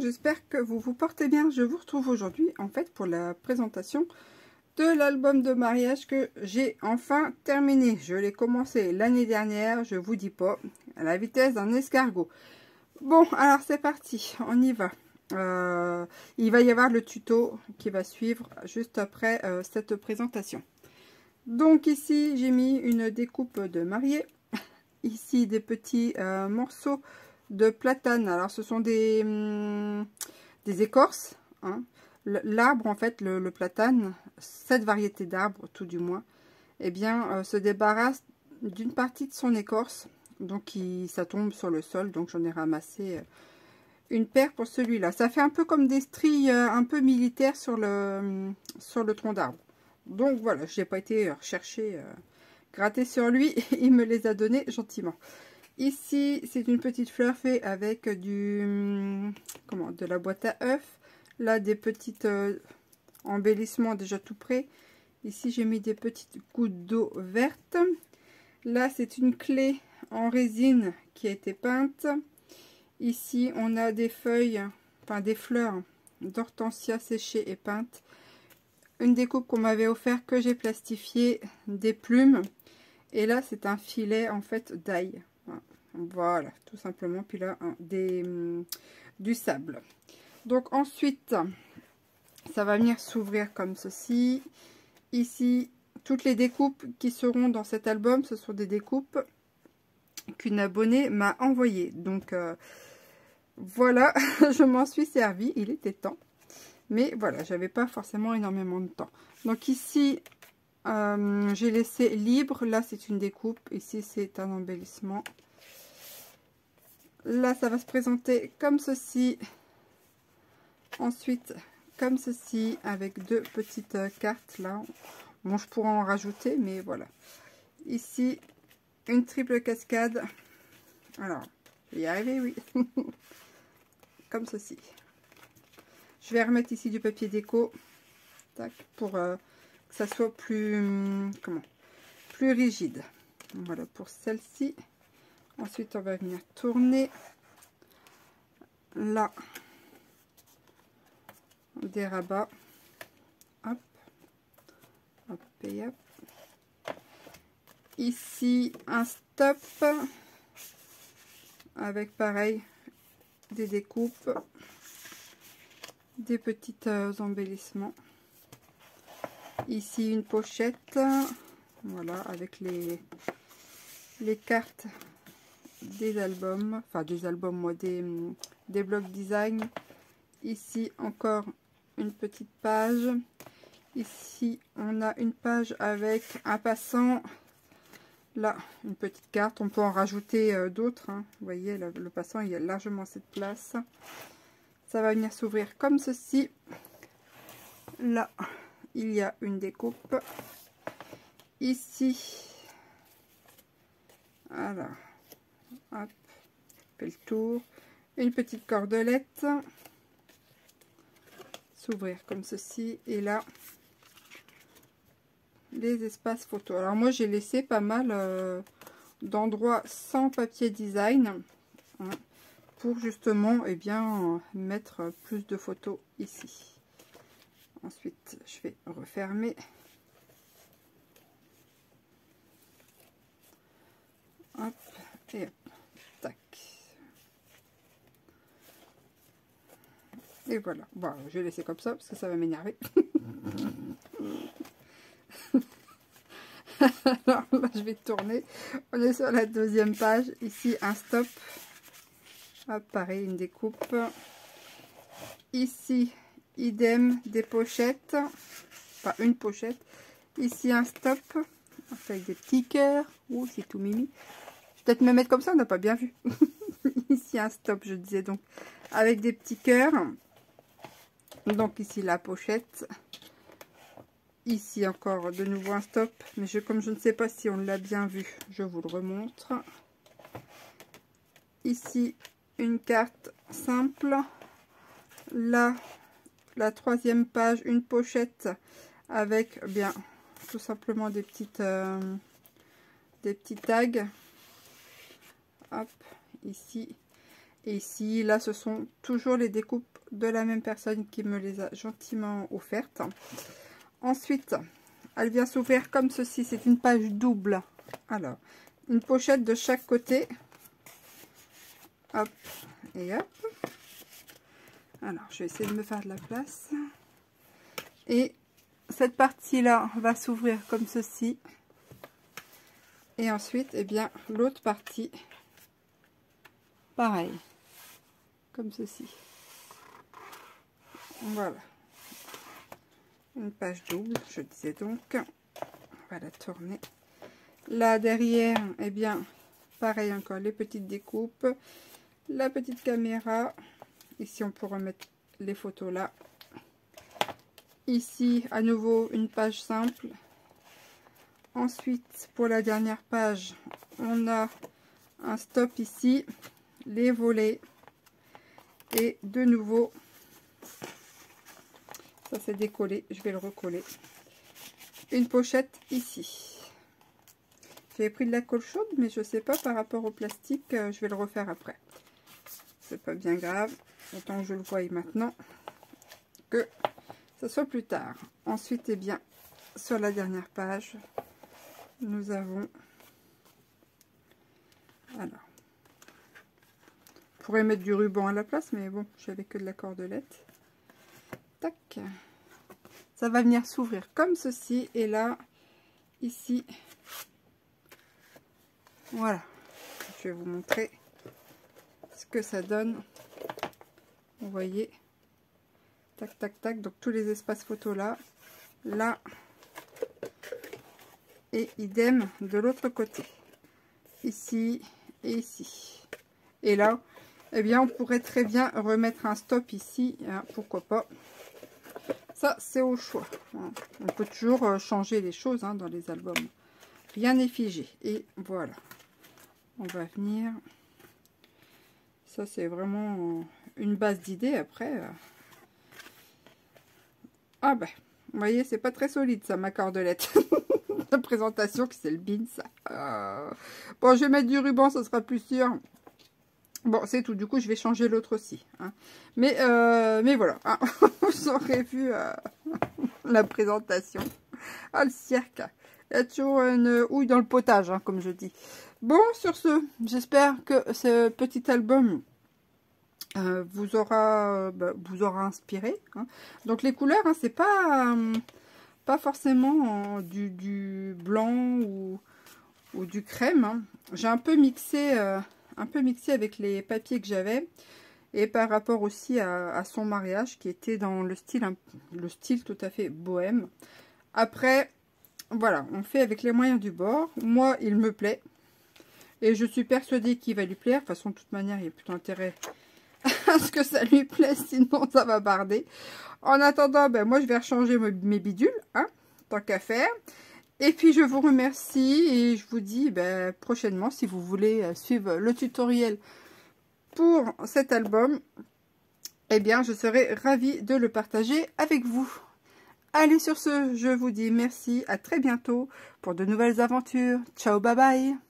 j'espère que vous vous portez bien. Je vous retrouve aujourd'hui en fait pour la présentation de l'album de mariage que j'ai enfin terminé. Je l'ai commencé l'année dernière, je vous dis pas, à la vitesse d'un escargot. Bon, alors c'est parti, on y va. Il va y avoir le tuto qui va suivre juste après cette présentation. Donc ici, j'ai mis une découpe de mariée. Ici, des petits morceaux de platane. Alors, ce sont des écorces. Hein. L'arbre, en fait, le platane, cette variété d'arbres, tout du moins, eh bien, se débarrasse d'une partie de son écorce. Donc, ça tombe sur le sol. Donc, j'en ai ramassé une paire pour celui-là. Ça fait un peu comme des stries un peu militaires sur le tronc d'arbre. Donc, voilà, je n'ai pas été rechercher, gratter sur lui. Il me les a donnés gentiment. Ici, c'est une petite fleur faite avec de la boîte à œufs. Là, des petits embellissements déjà tout prêts. Ici, j'ai mis des petites gouttes d'eau verte. Là, c'est une clé en résine qui a été peinte. Ici, on a des feuilles, enfin des fleurs d'hortensia séchées et peintes. Une découpe qu'on m'avait offert que j'ai plastifiée, des plumes. Et là, c'est un filet en fait d'ail. Voilà, tout simplement. Puis là, du sable. Donc ensuite, ça va venir s'ouvrir comme ceci. Ici, toutes les découpes qui seront dans cet album, ce sont des découpes qu'une abonnée m'a envoyées. Donc voilà, je m'en suis servi. Il était temps. Mais voilà, j'avais pas forcément énormément de temps. Donc ici, j'ai laissé libre. Là, c'est une découpe. Ici, c'est un embellissement. Là, ça va se présenter comme ceci. Ensuite, comme ceci, avec deux petites cartes là. Bon, je pourrais en rajouter, mais voilà. Ici, une triple cascade. Alors, je vais y arriver, oui. Comme ceci. Je vais remettre ici du papier déco. Tac, pour que ça soit plus, plus rigide. Voilà pour celle-ci. Ensuite, on va venir tourner là des rabats. Hop, hop et hop. Ici, un stop avec pareil des découpes, des petits embellissements. Ici, une pochette. Voilà, avec les cartes des albums, enfin des albums, moi, des blocs design. Ici encore une petite page. Ici on a une page avec un passant. Là une petite carte, on peut en rajouter d'autres. Hein. Vous voyez, le passant, il y a largement cette place. Ça va venir s'ouvrir comme ceci. Là il y a une découpe. Ici, alors, hop, fait le tour. Une petite cordelette. S'ouvrir comme ceci. Et là, les espaces photos. Alors moi, j'ai laissé pas mal d'endroits sans papier design. Hein, pour justement, eh bien, mettre plus de photos ici. Ensuite, je vais refermer. Hop, et hop, tac. Et voilà. Bon, je vais laisser comme ça parce que ça va m'énerver. Alors là, je vais tourner. On est sur la deuxième page. Ici, un stop. Hop, pareil, une découpe. Ici, idem, des pochettes. Enfin, une pochette. Ici, un stop. Avec des petits cœurs. Oh, c'est tout mimi. Je vais peut-être me mettre comme ça, on n'a pas bien vu. Ici, un stop, je disais donc. Avec des petits cœurs. Donc, ici, la pochette. Ici, encore de nouveau un stop. Mais comme je ne sais pas si on l'a bien vu, je vous le remontre. Ici, une carte simple. Là, la troisième page, une pochette avec bien tout simplement des petits tags. Hop, ici. Et ici, là, ce sont toujours les découpes de la même personne qui me les a gentiment offertes. Ensuite, elle vient s'ouvrir comme ceci. C'est une page double. Alors, une pochette de chaque côté. Hop et hop. Alors, je vais essayer de me faire de la place. Et cette partie-là va s'ouvrir comme ceci. Et ensuite, eh bien, l'autre partie, pareil, comme ceci. Voilà. Une page double, je disais donc. On va la tourner. Là, derrière, eh bien, pareil encore, les petites découpes. La petite caméra. Ici, on peut remettre les photos là. Ici, à nouveau, une page simple. Ensuite, pour la dernière page, on a un stop ici, les volets. Et de nouveau, ça c'est décollé, je vais le recoller. Une pochette ici. J'avais pris de la colle chaude, mais je sais pas par rapport au plastique, je vais le refaire après. C'est pas bien grave, autant que je le voie maintenant que ce soit plus tard. Ensuite, eh bien, sur la dernière page, nous avons, alors, on pourrait mettre du ruban à la place, mais bon, j'avais que de la cordelette. Tac, ça va venir s'ouvrir comme ceci, et là, ici, voilà, je vais vous montrer ce que ça donne. Vous voyez, tac, tac, tac, donc tous les espaces photos là, là, et idem de l'autre côté, ici et ici. Et là, eh bien, on pourrait très bien remettre un stop ici, hein, pourquoi pas. Ça, c'est au choix. Hein. On peut toujours changer les choses hein, dans les albums. Rien n'est figé. Et voilà. On va venir. Ça, c'est vraiment une base d'idées après. Ah ben, vous voyez, c'est pas très solide ça, ma cordelette. La présentation, que c'est le bin, ça. Bon, je vais mettre du ruban, ça sera plus sûr. Bon, c'est tout. Du coup, je vais changer l'autre aussi. Hein. Mais voilà. Hein. Vous aurez vu la présentation. Ah, le cirque. Il y a toujours une houille dans le potage, hein, comme je dis. Bon, sur ce, j'espère que ce petit album vous aura inspiré. Hein. Donc, les couleurs, hein, c'est pas forcément du blanc ou du crème. Hein. J'ai un peu mixé avec les papiers que j'avais et par rapport aussi à son mariage qui était dans le style tout à fait bohème. Après, voilà, on fait avec les moyens du bord. Moi, il me plaît et je suis persuadée qu'il va lui plaire. De toute façon, de toute manière, il y a plutôt intérêt à ce que ça lui plaise, sinon ça va barder. En attendant, ben, moi, je vais rechanger mes bidules, hein, tant qu'à faire. Et puis je vous remercie et je vous dis ben, prochainement si vous voulez suivre le tutoriel pour cet album, eh bien je serai ravie de le partager avec vous. Allez, sur ce, je vous dis merci, à très bientôt pour de nouvelles aventures. Ciao, bye bye.